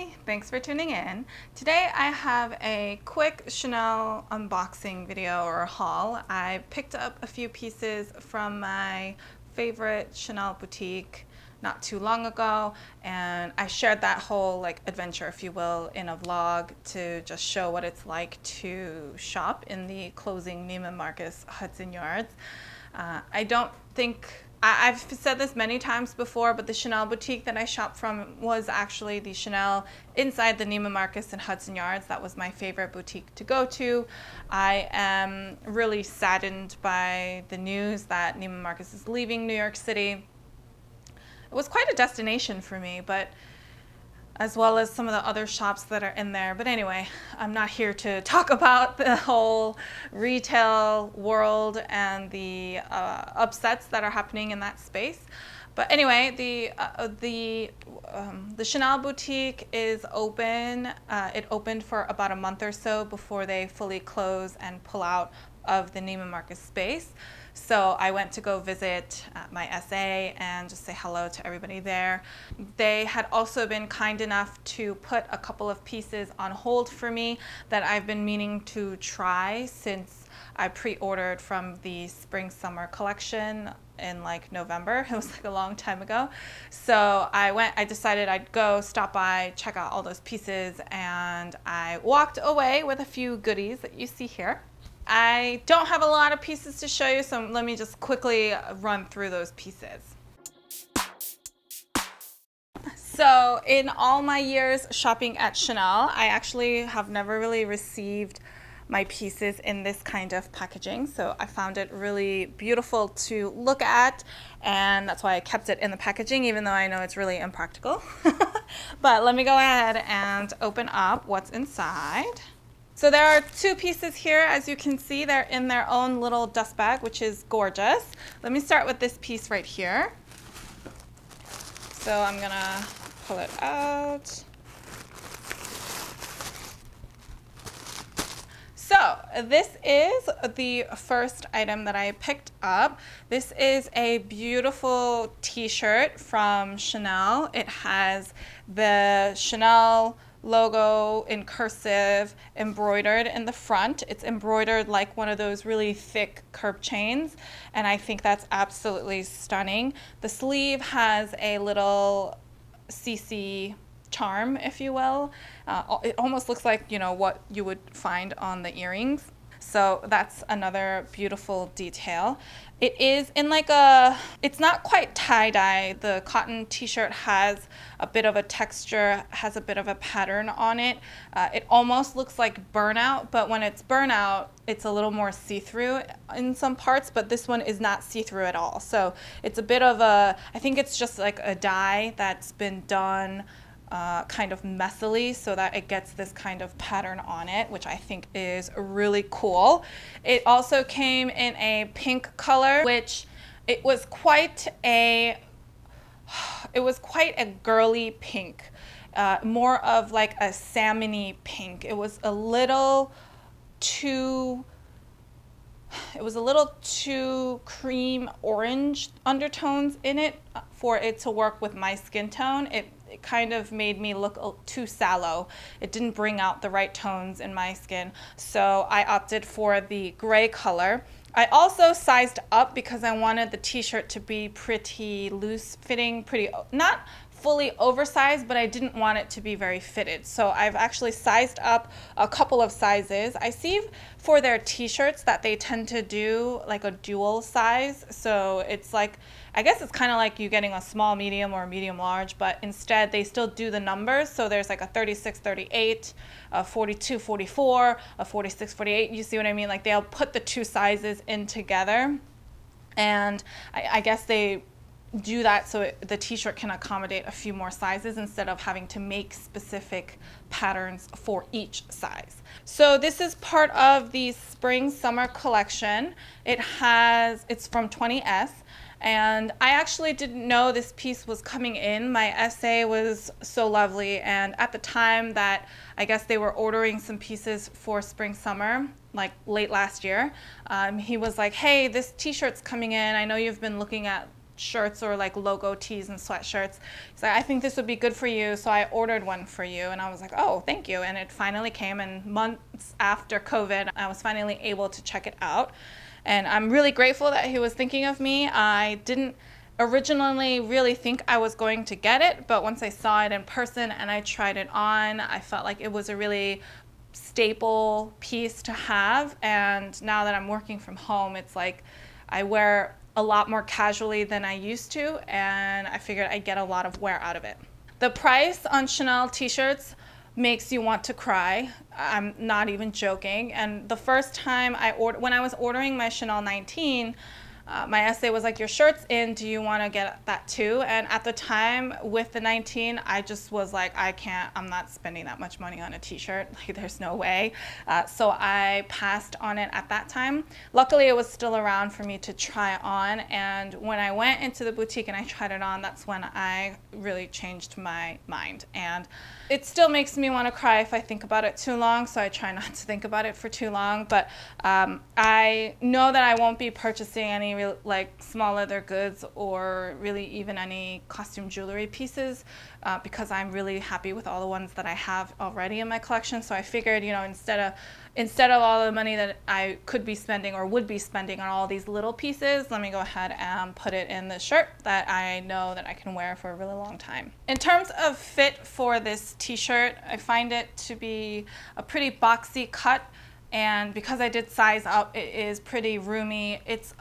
Hi, thanks for tuning in. Today I have a quick Chanel unboxing video or haul. I picked up a few pieces from my favorite Chanel boutique not too long ago, and I shared that whole adventure, if you will, in a vlog to just show what it's like to shop in the closing Neiman Marcus Hudson Yards. I don't think I've said this many times before, but the Chanel boutique that I shopped from was actually the Chanel inside the Neiman Marcus in Hudson Yards. That was my favorite boutique to go to. I am really saddened by the news that Neiman Marcus is leaving New York City. It was quite a destination for me, but as well as some of the other shops that are in there. But anyway, I'm not here to talk about the whole retail world and the upsets that are happening in that space. But anyway, the Chanel boutique is open. It opened for about a month or so before they fully close and pull out of the Neiman Marcus space. So I went to go visit my SA and just say hello to everybody there. They had also been kind enough to put a couple of pieces on hold for me that I've been meaning to try since I pre-ordered from the spring-summer collection in November. It was a long time ago. So I decided I'd go, stop by, check out all those pieces, and I walked away with a few goodies that you see here. I don't have a lot of pieces to show you, so let me just quickly run through those pieces. So in all my years shopping at Chanel, I actually have never really received my pieces in this kind of packaging. So I found it really beautiful to look at, and that's why I kept it in the packaging, even though I know it's really impractical. But let me go ahead and open up what's inside. So there are two pieces here. As you can see, they're in their own little dust bag, which is gorgeous. Let me start with this piece right here. So I'm gonna pull it out. So this is the first item that I picked up. This is a beautiful t-shirt from Chanel. It has the Chanel logo in cursive embroidered in the front. It's embroidered like one of those really thick curb chains, and I think that's absolutely stunning. The sleeve has a little CC charm, if you will. It almost looks like, what you would find on the earrings. So that's another beautiful detail. It is in it's not quite tie-dye. The cotton t-shirt has a bit of a texture, has a bit of a pattern on it. It almost looks like burnout, but when it's burnout, it's a little more see-through in some parts, but this one is not see-through at all. So it's a bit of I think it's just like a dye that's been done kind of messily so that it gets this kind of pattern on it, which I think is really cool. It also came in a pink color, which it was quite a girly pink, more of like a salmon-y pink. It was a little too cream orange undertones in it for it to work with my skin tone. It kind of made me look too sallow. It didn't bring out the right tones in my skin, so I opted for the gray color. I also sized up because I wanted the t-shirt to be pretty loose fitting, not fully oversized, but I didn't want it to be very fitted. So I've actually sized up a couple of sizes. I see for their t-shirts that they tend to do like a dual size. So it's I guess it's kind of like you getting a small medium or a medium large, but instead they still do the numbers. So there's like a 36, 38, a 42, 44, a 46, 48. You see what I mean? They'll put the two sizes in together. And I guess they do that so the t-shirt can accommodate a few more sizes instead of having to make specific patterns for each size. So this is part of the spring summer collection. It's from 20S, and I actually didn't know this piece was coming in. My SA was so lovely, and at the time that I guess they were ordering some pieces for spring summer, late last year, he was like, hey, this t-shirt's coming in. I know you've been looking at shirts or like logo tees and sweatshirts. He's like, I think this would be good for you, so I ordered one for you. And I was like, oh, thank you. And it finally came, and months after COVID, I was finally able to check it out. And I'm really grateful that he was thinking of me. I didn't originally really think I was going to get it, but once I saw it in person and I tried it on, I felt like it was a really staple piece to have. And now that I'm working from home, it's like I wear a lot more casually than I used to, and I figured I'd get a lot of wear out of it. The price on Chanel t-shirts makes you want to cry. I'm not even joking. And the first time when I was ordering my Chanel 19, my essay was like, your shirt's in, do you want to get that too? And at the time with the 19, I just was like, I'm not spending that much money on a t-shirt. Like, there's no way. So I passed on it at that time. Luckily, it was still around for me to try on. And when I went into the boutique and I tried it on, that's when I really changed my mind. And it still makes me want to cry if I think about it too long, so I try not to think about it for too long. But I know that I won't be purchasing any like small leather goods or really even any costume jewelry pieces because I'm really happy with all the ones that I have already in my collection. So I figured, you know, instead of all the money that I could be spending or would be spending on all these little pieces, let me go ahead and put it in this shirt that I know that I can wear for a really long time. In terms of fit for this t-shirt, I find it to be a pretty boxy cut, and because I did size up, it is pretty roomy. It's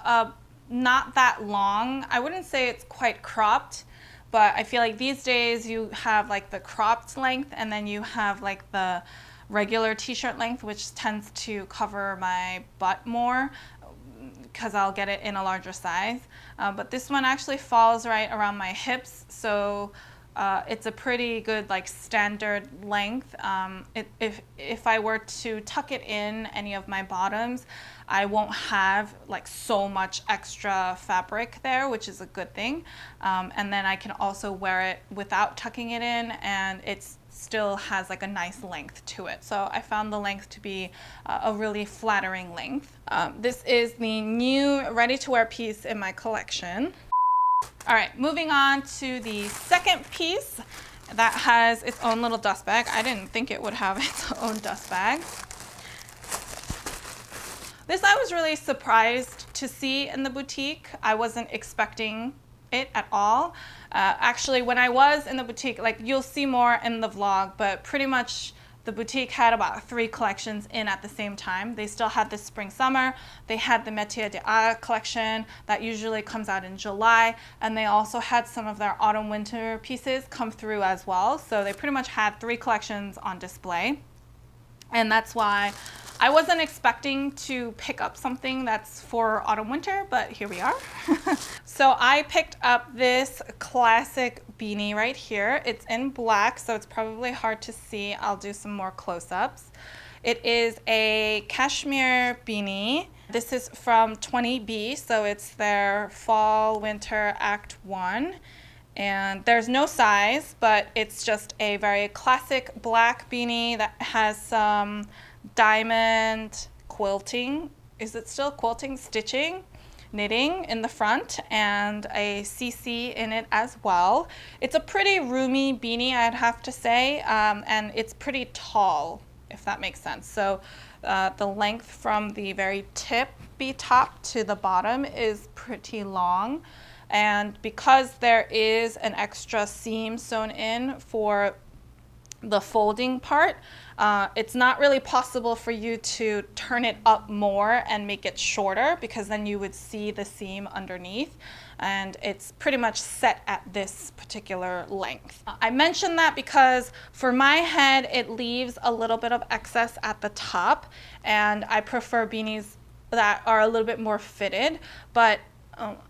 not that long. I wouldn't say it's quite cropped, but I feel like these days you have like the cropped length and then you have like the regular t-shirt length, which tends to cover my butt more because I'll get it in a larger size. But this one actually falls right around my hips, so it's a pretty good like standard length. If I were to tuck it in any of my bottoms, I won't have like so much extra fabric there, which is a good thing. And then I can also wear it without tucking it in, and it still has like a nice length to it. So I found the length to be a really flattering length. This is the new ready-to-wear piece in my collection. All right, moving on to the second piece that has its own little dust bag. I didn't think it would have its own dust bag. This I was really surprised to see in the boutique. I wasn't expecting it at all. Actually, when I was in the boutique, like you'll see more in the vlog, but pretty much the boutique had about 3 collections in at the same time. They still had the spring summer, they had the Métier d'Art collection that usually comes out in July, and they also had some of their autumn winter pieces come through as well. So they pretty much had 3 collections on display. And that's why I wasn't expecting to pick up something that's for autumn winter, but here we are. So I picked up this classic beanie right here. It's in black, so it's probably hard to see. I'll do some more close-ups. It is a cashmere beanie. This is from 20B, so it's their fall winter act 1. And there's no size, but it's just a very classic black beanie that has some diamond quilting. Is it still quilting? Stitching, knitting in the front, and a CC in it as well. It's a pretty roomy beanie, I'd have to say, and it's pretty tall, if that makes sense. So the length from the very tippy top to the bottom is pretty long. And because there is an extra seam sewn in for the folding part, it's not really possible for you to turn it up more and make it shorter, because then you would see the seam underneath, and it's pretty much set at this particular length. I mention that because for my head it leaves a little bit of excess at the top, and I prefer beanies that are a little bit more fitted, but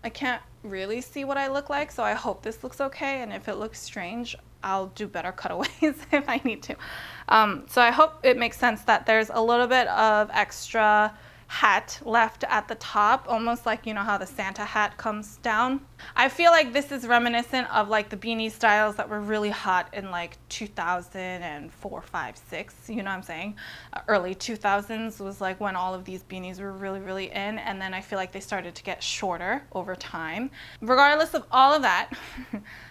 I can't really see what I look like, so I hope this looks okay, and if it looks strange, I'll do better cutaways if I need to. So I hope it makes sense that there's a little bit of extra hat left at the top, almost like, you know how the Santa hat comes down. I feel like this is reminiscent of like the beanie styles that were really hot in like 2004, 5, 6, you know what I'm saying? Early 2000s was like when all of these beanies were really in, and then I feel like they started to get shorter over time. Regardless of all of that,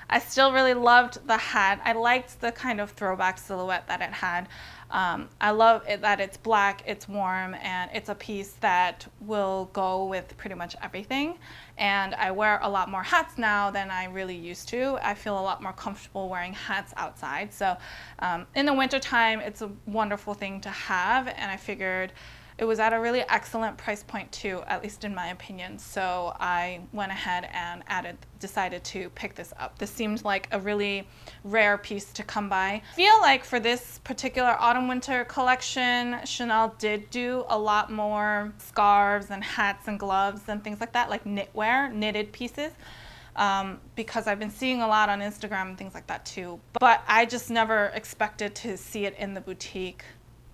I still really loved the hat. I liked the kind of throwback silhouette that it had. I love it that it's black, it's warm, and it's a piece that will go with pretty much everything. And I wear a lot more hats now than I really used to. I feel a lot more comfortable wearing hats outside. So in the wintertime, it's a wonderful thing to have, and I figured it was at a really excellent price point too, at least in my opinion. So I went ahead and decided to pick this up. This seemed like a really rare piece to come by. I feel like for this particular autumn-winter collection, Chanel did do a lot more scarves and hats and gloves and things like that, like knitwear, knitted pieces. Because I've been seeing a lot on Instagram and things like that too. But I just never expected to see it in the boutique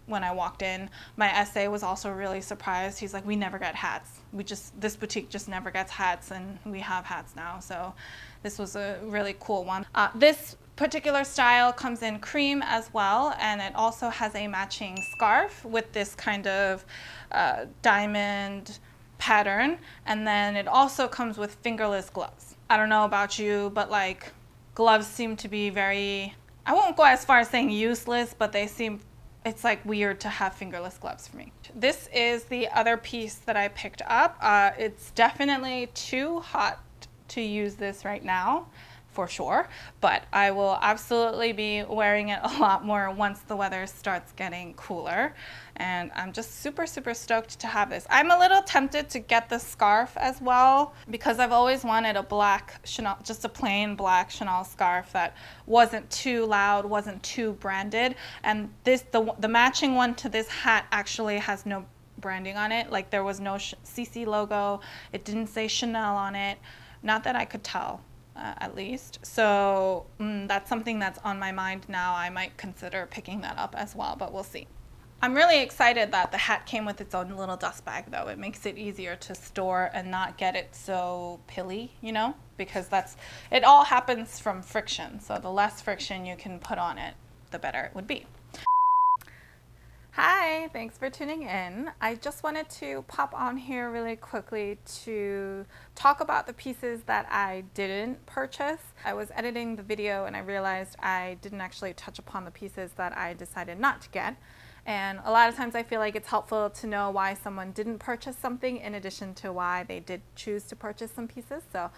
when I walked in. My SA was also really surprised. He's like, we never get hats. This boutique just never gets hats, and we have hats now. So this was a really cool one. This particular style comes in cream as well, and it also has a matching scarf with this kind of diamond pattern. And then it also comes with fingerless gloves. I don't know about you, but like gloves seem to be very, I won't go as far as saying useless, but it's like weird to have fingerless gloves for me. This is the other piece that I picked up. It's definitely too hot to use this right now, for sure, but I will absolutely be wearing it a lot more once the weather starts getting cooler. And I'm just super stoked to have this. I'm a little tempted to get the scarf as well, because I've always wanted a black Chanel, just a plain black Chanel scarf that wasn't too loud, wasn't too branded. And the matching one to this hat actually has no branding on it. Like there was no CC logo. It didn't say Chanel on it. Not that I could tell. At least. So that's something that's on my mind now. I might consider picking that up as well, but we'll see. I'm really excited that the hat came with its own little dust bag though. It makes it easier to store and not get it so pilly, you know, because it all happens from friction. So the less friction you can put on it, the better it would be. Hi, thanks for tuning in. I just wanted to pop on here really quickly to talk about the pieces that I didn't purchase. I was editing the video and I realized I didn't actually touch upon the pieces that I decided not to get. And a lot of times I feel like it's helpful to know why someone didn't purchase something in addition to why they did choose to purchase some pieces. So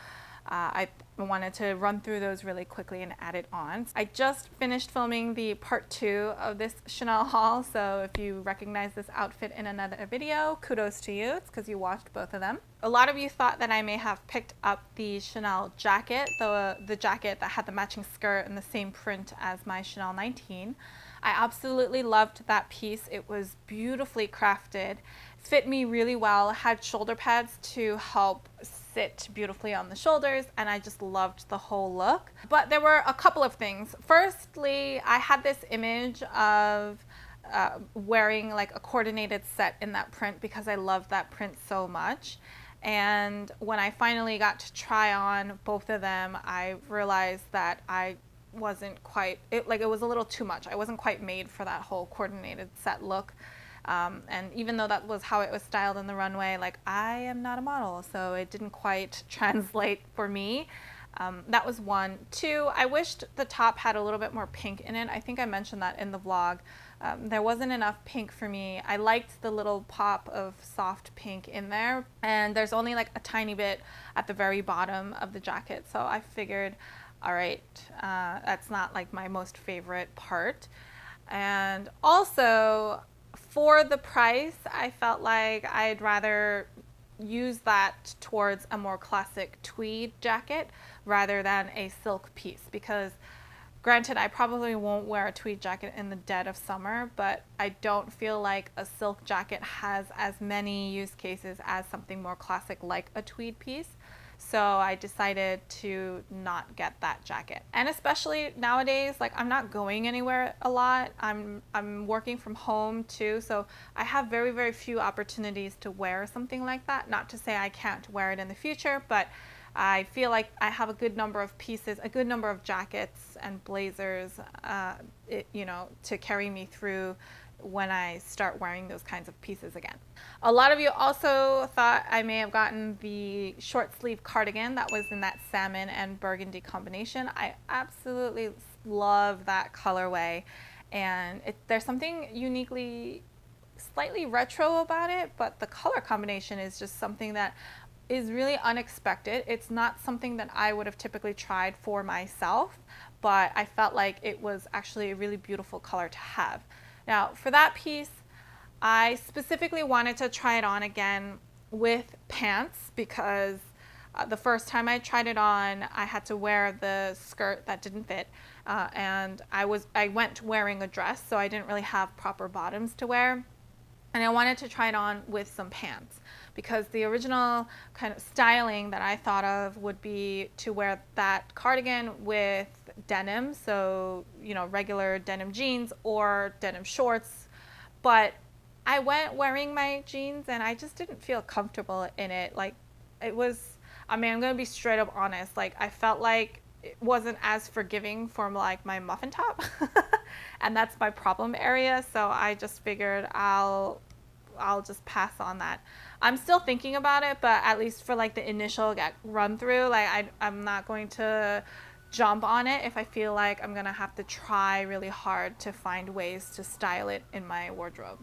I wanted to run through those really quickly and add it on. I just finished filming the part 2 of this Chanel haul, so if you recognize this outfit in another video, kudos to you. It's because you watched both of them. A lot of you thought that I may have picked up the Chanel jacket, the jacket that had the matching skirt and the same print as my Chanel 19. I absolutely loved that piece. It was beautifully crafted, fit me really well, had shoulder pads to help sit beautifully on the shoulders, and I just loved the whole look. But there were a couple of things. Firstly, I had this image of wearing like a coordinated set in that print because I loved that print so much. And when I finally got to try on both of them, I realized that I wasn't quite, it was a little too much. I wasn't quite made for that whole coordinated set look. And even though that was how it was styled on the runway, like I am not a model, so it didn't quite translate for me. That was one. Two, I wished the top had a little bit more pink in it. I think I mentioned that in the vlog. There wasn't enough pink for me. I liked the little pop of soft pink in there, and there's only like a tiny bit at the very bottom of the jacket, so I figured, all right, that's not like my most favorite part. And also, for the price, I felt like I'd rather use that towards a more classic tweed jacket rather than a silk piece, because granted, I probably won't wear a tweed jacket in the dead of summer, but I don't feel like a silk jacket has as many use cases as something more classic like a tweed piece. So I decided to not get that jacket. And especially nowadays, like I'm not going anywhere a lot. I'm working from home too, so I have very, very few opportunities to wear something like that. Not to say I can't wear it in the future, but I feel like I have a good number of pieces, a good number of jackets and blazers, to carry me through when I start wearing those kinds of pieces again. A lot of you also thought I may have gotten the short sleeve cardigan that was in that salmon and burgundy combination. I absolutely love that colorway, and there's something uniquely slightly retro about it, but the color combination is just something that is really unexpected. It's not something that I would have typically tried for myself, but I felt like it was actually a really beautiful color to have. Now, for that piece, I specifically wanted to try it on again with pants because the first time I tried it on, I had to wear the skirt that didn't fit, and I went wearing a dress, so I didn't really have proper bottoms to wear. And I wanted to try it on with some pants because the original kind of styling that I thought of would be to wear that cardigan with denim, so regular denim jeans or denim shorts. But I went wearing my jeans and I just didn't feel comfortable in it. Like it was, I'm gonna be straight up honest, like I felt like it wasn't as forgiving for like my muffin top and that's my problem area, so I just figured I'll just pass on that. I'm still thinking about it, but at least for like the initial run through, like I'm not going to jump on it if I feel like I'm gonna have to try really hard to find ways to style it in my wardrobe.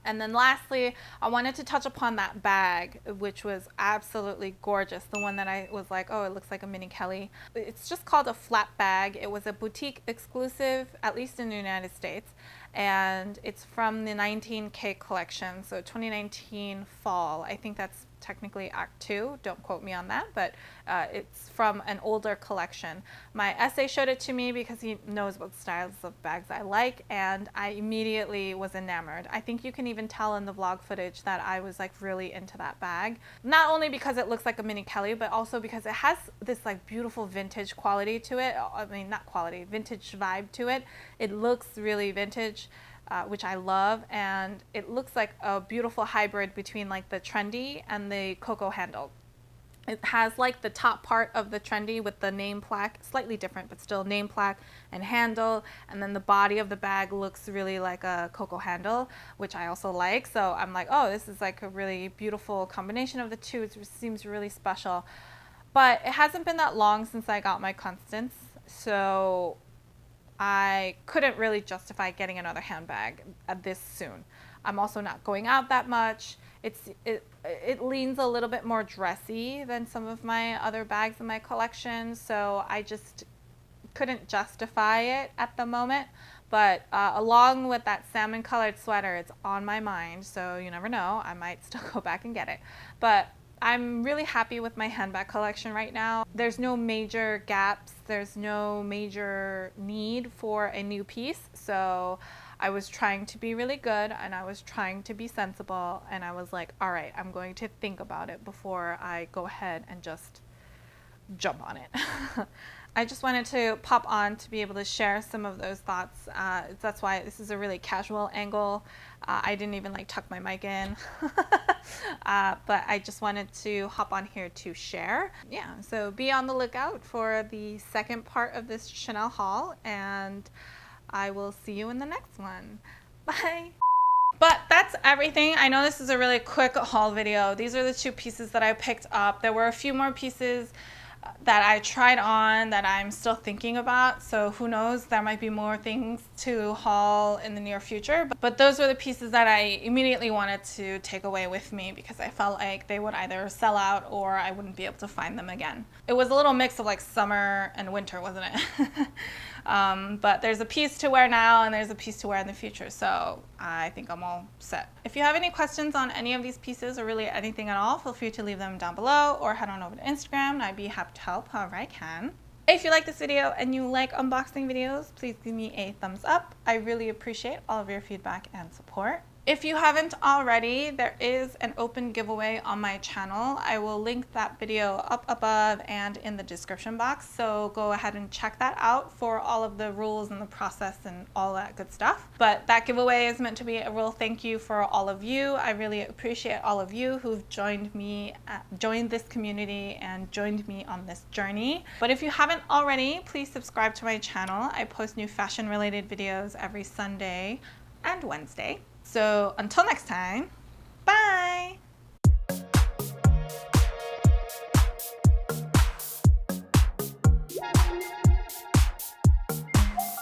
And then lastly, I wanted to touch upon that bag, which was absolutely gorgeous. The one that I was like, oh, it looks like a mini Kelly. It's just called a flat bag. It was a boutique exclusive, at least in the United States. And it's from the 19K collection, so 2019 fall. I think that's technically Act 2. Don't quote me on that, but it's from an older collection. My essay showed it to me because he knows what styles of bags I like, and I immediately was enamored. I think you can even tell in the vlog footage that I was like really into that bag. Not only because it looks like a mini Kelly, but also because it has this like beautiful vintage quality to it. I mean, not quality, vintage vibe to it. It looks really vintage. Which I love, and it looks like a beautiful hybrid between like the trendy and the cocoa handle. It has like the top part of the trendy with the name plaque, slightly different, but still name plaque and handle, and then the body of the bag looks really like a cocoa handle, which I also like. So I'm like, oh, this is like a really beautiful combination of the two. It seems really special. But it hasn't been that long since I got my Constance, so I couldn't really justify getting another handbag this soon. I'm also not going out that much. It leans a little bit more dressy than some of my other bags in my collection, so I just couldn't justify it at the moment. But along with that salmon colored sweater, it's on my mind, so you never know, I might still go back and get it. But I'm really happy with my handbag collection right now. There's no major gaps. There's no major need for a new piece. So I was trying to be really good and I was trying to be sensible. And I was like, all right, I'm going to think about it before I go ahead and just jump on it. I just wanted to pop on to be able to share some of those thoughts. That's why this is a really casual angle. I didn't even like tuck my mic in, but I just wanted to hop on here to share. Yeah, so be on the lookout for the second part of this Chanel haul, and I will see you in the next one. Bye. But that's everything. I know this is a really quick haul video. These are the two pieces that I picked up. There were a few more pieces that I tried on that I'm still thinking about, so who knows, there might be more things to haul in the near future, but those were the pieces that I immediately wanted to take away with me because I felt like they would either sell out or I wouldn't be able to find them again. It was a little mix of like summer and winter, wasn't it? But there's a piece to wear now and there's a piece to wear in the future, so I think I'm all set. If you have any questions on any of these pieces or really anything at all, feel free to leave them down below or head on over to Instagram and I'd be happy to help however I can. If you like this video and you like unboxing videos, please give me a thumbs up. I really appreciate all of your feedback and support. If you haven't already, there is an open giveaway on my channel. I will link that video up above and in the description box, so go ahead and check that out for all of the rules and the process and all that good stuff. But that giveaway is meant to be a real thank you for all of you. I really appreciate all of you who've joined this community and joined me on this journey. But if you haven't already, please subscribe to my channel. I post new fashion related videos every Sunday and Wednesday. So until next time,